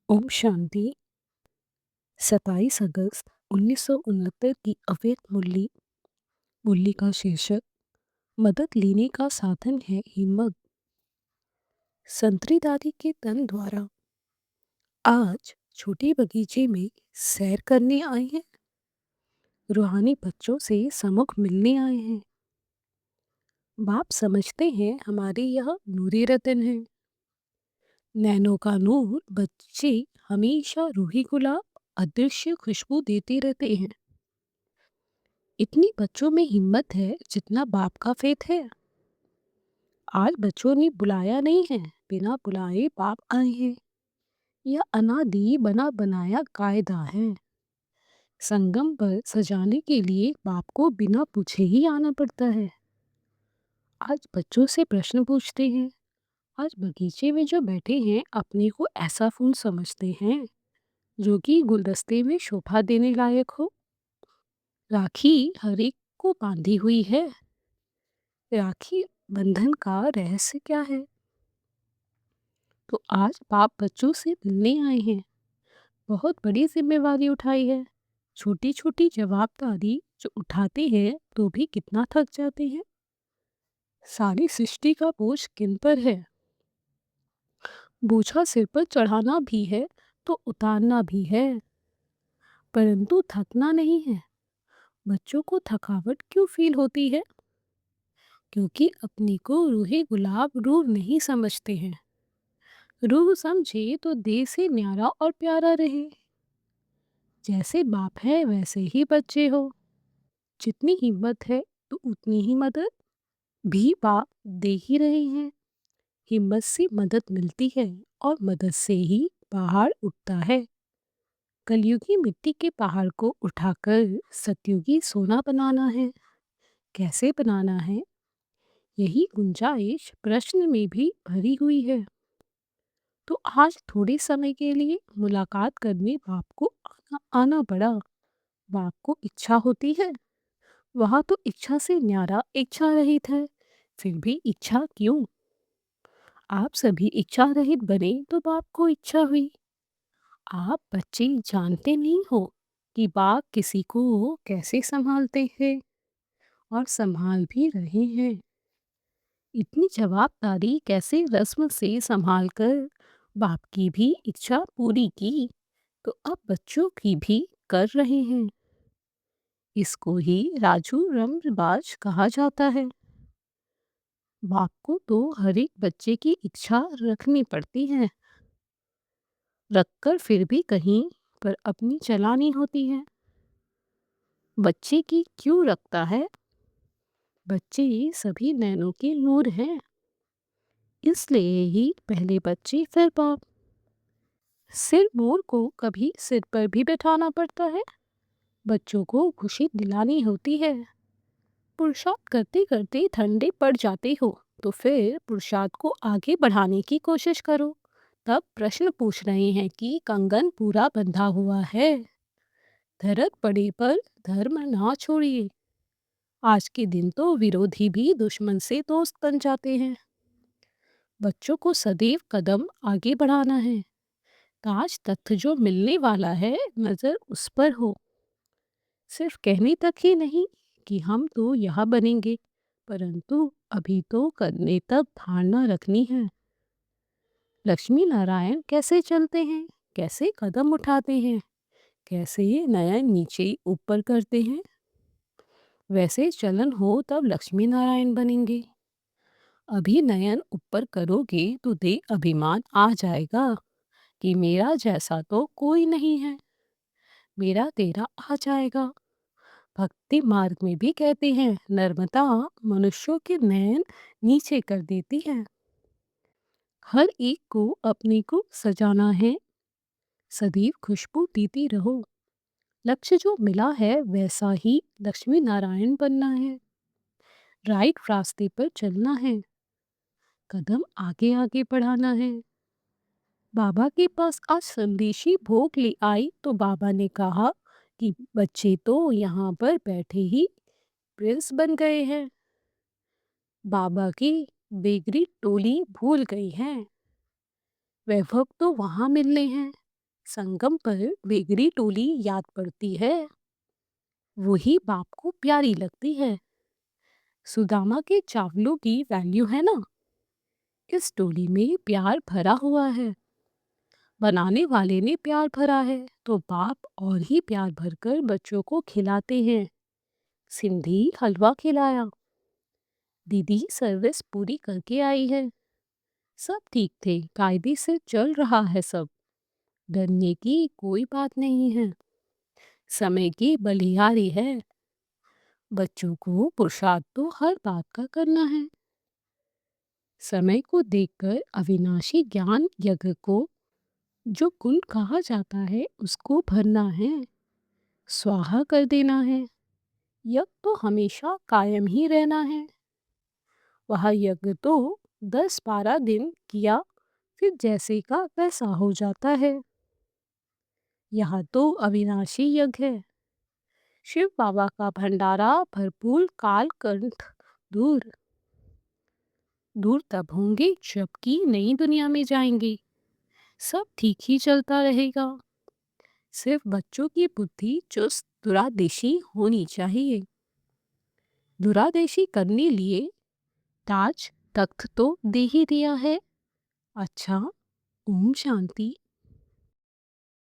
ओम शांति। 27 अगस्त 1969 की अवैध मूल्य का शीर्षक मदद लेने का साधन है हिम्मत। संतरी दादी के तन द्वारा आज छोटे बगीचे में सैर करने आए हैं। रूहानी बच्चों से समुख मिलने आए हैं। बाप समझते हैं हमारे यह नूरी रतन है। नैनों का नूर बच्चे हमेशा रूही गुलाब अदृश्य खुशबू देते रहते हैं। इतनी बच्चों में हिम्मत है जितना बाप का फेथ है। आज बच्चों ने बुलाया नहीं है, बिना बुलाए बाप आए हैं। यह अनादि बना बनाया कायदा है। संगम पर सजाने के लिए बाप को बिना पूछे ही आना पड़ता है। आज बच्चों से प्रश्न पूछते हैं। आज बगीचे में जो बैठे हैं अपने को ऐसा फूल समझते हैं जो कि गुलदस्ते में शोभा देने लायक हो। राखी हर एक को बांधी हुई है। राखी बंधन का रहस्य क्या है? तो आज बाप बच्चों से मिलने आए हैं। बहुत बड़ी जिम्मेवारी उठाई है। छोटी छोटी जवाबदारी जो उठाते हैं तो भी कितना थक जाते हैं। सारी सृष्टि का बोझ किन पर है? बोझा सिर पर चढ़ाना भी है तो उतारना भी है, परंतु थकना नहीं है। बच्चों को थकावट क्यों फील होती है? क्योंकि अपने को रूहे गुलाब रूह नहीं समझते हैं। रूह समझे तो देह से न्यारा और प्यारा रहे। जैसे बाप है वैसे ही बच्चे हो। जितनी हिम्मत है तो उतनी ही मदद भी बाप दे ही रहे हैं। हिम्मत से मदद मिलती है और मदद से ही पहाड़ उठता है। कलयुगी मिट्टी के पहाड़ को उठाकर सतयुगी सोना बनाना है। कैसे बनाना है, यही गुंजाइश प्रश्न में भी भरी हुई है। तो आज थोड़े समय के लिए मुलाकात करने बाप को आना पड़ा। बाप को इच्छा होती है, वहाँ तो इच्छा से न्यारा इच्छा रहित है। फिर भी इच्छा क्यों? आप सभी इच्छा रहित बने तो बाप को इच्छा हुई। आप बच्चे जानते नहीं हो कि बाप किसी को कैसे संभालते हैं और संभाल भी रहे हैं। इतनी जवाबदारी कैसे रस्म से संभाल कर बाप की भी इच्छा पूरी की, तो अब बच्चों की भी कर रहे हैं। इसको ही राजू रम्रबाज कहा जाता है। बाप को तो हर एक बच्चे की इच्छा रखनी पड़ती है, रखकर फिर भी कहीं पर अपनी चलानी होती है। बच्चे की क्यों रखता है? बच्चे सभी नैनों के नूर हैं, इसलिए ही पहले बच्चे फिर बाप। सिर मोर को कभी सिर पर भी बैठाना पड़ता है। बच्चों को खुशी दिलानी होती है। पुरुषार्थ करते करते ठंडे पड़ जाते हो तो फिर पुरुषार्थ को आगे बढ़ाने की कोशिश करो। तब प्रश्न पूछ रहे हैं कि कंगन पूरा बंधा हुआ है, धरक पड़े पर धर्म ना छोड़िए। आज के दिन तो विरोधी भी दुश्मन से दोस्त बन जाते हैं। बच्चों को सदैव कदम आगे बढ़ाना है। काश तथ्य जो मिलने वाला है नजर उस पर हो। सिर्फ कहने तक ही नहीं कि हम तो यह बनेंगे, परंतु अभी तो करने तक धारणा रखनी है। लक्ष्मी नारायण कैसे चलते हैं, कैसे कदम उठाते हैं, कैसे नयन नीचे ऊपर करते हैं, वैसे चलन हो तब लक्ष्मी नारायण बनेंगे। अभी नयन ऊपर करोगे तो दे अभिमान आ जाएगा कि मेरा जैसा तो कोई नहीं है, मेरा तेरा आ जाएगा। भक्ति मार्ग में भी कहते हैं नर्मदा मनुष्यों के नयन नीचे कर देती है। हर एक को अपने को सजाना है, सदैव खुशबू देती रहो। लक्ष्य जो मिला है वैसा ही लक्ष्मी नारायण बनना है। राइट रास्ते पर चलना है, कदम आगे आगे बढ़ाना है। बाबा के पास आज संदेशी भोग ले आई तो बाबा ने कहा कि बच्चे तो यहाँ पर बैठे ही प्रिंस बन गए हैं। बाबा की बेगरी टोली भूल गई है। वैभव तो वहाँ मिलने हैं, संगम पर बेगड़ी टोली याद पड़ती है, वही बाप को प्यारी लगती है। सुदामा के चावलों की वैल्यू है ना, इस टोली में प्यार भरा हुआ है। बनाने वाले ने प्यार भरा है तो बाप और ही प्यार भरकर बच्चों को खिलाते हैं। सिंधी हलवा खिलाया, दीदी सर्विस पूरी करके आई है। सब ठीक थे, कायदे से चल रहा है सब। डरने की कोई बात नहीं है, समय की बलिहारी है। बच्चों को पुरुषार्थ तो हर बात का करना है। समय को देखकर अविनाशी ज्ञान यज्ञ को जो कुल कहा जाता है उसको भरना है, स्वाहा कर देना है। यज्ञ तो हमेशा कायम ही रहना है। वह यज्ञ तो 10-12 दिन किया, फिर जैसे का वैसा हो जाता है। यह तो अविनाशी यज्ञ है। शिव बाबा का भंडारा भरपूर, कालकंठ दूर। दूर तब होंगे जबकि नई दुनिया में जाएंगे। सब ठीक ही चलता रहेगा। सिर्फ बच्चों की बुद्धि चुस्त दुरादेशी होनी चाहिए। दुरादेशी करने लिए ताज तख्त तो दे ही दिया है। अच्छा, ओम शांति।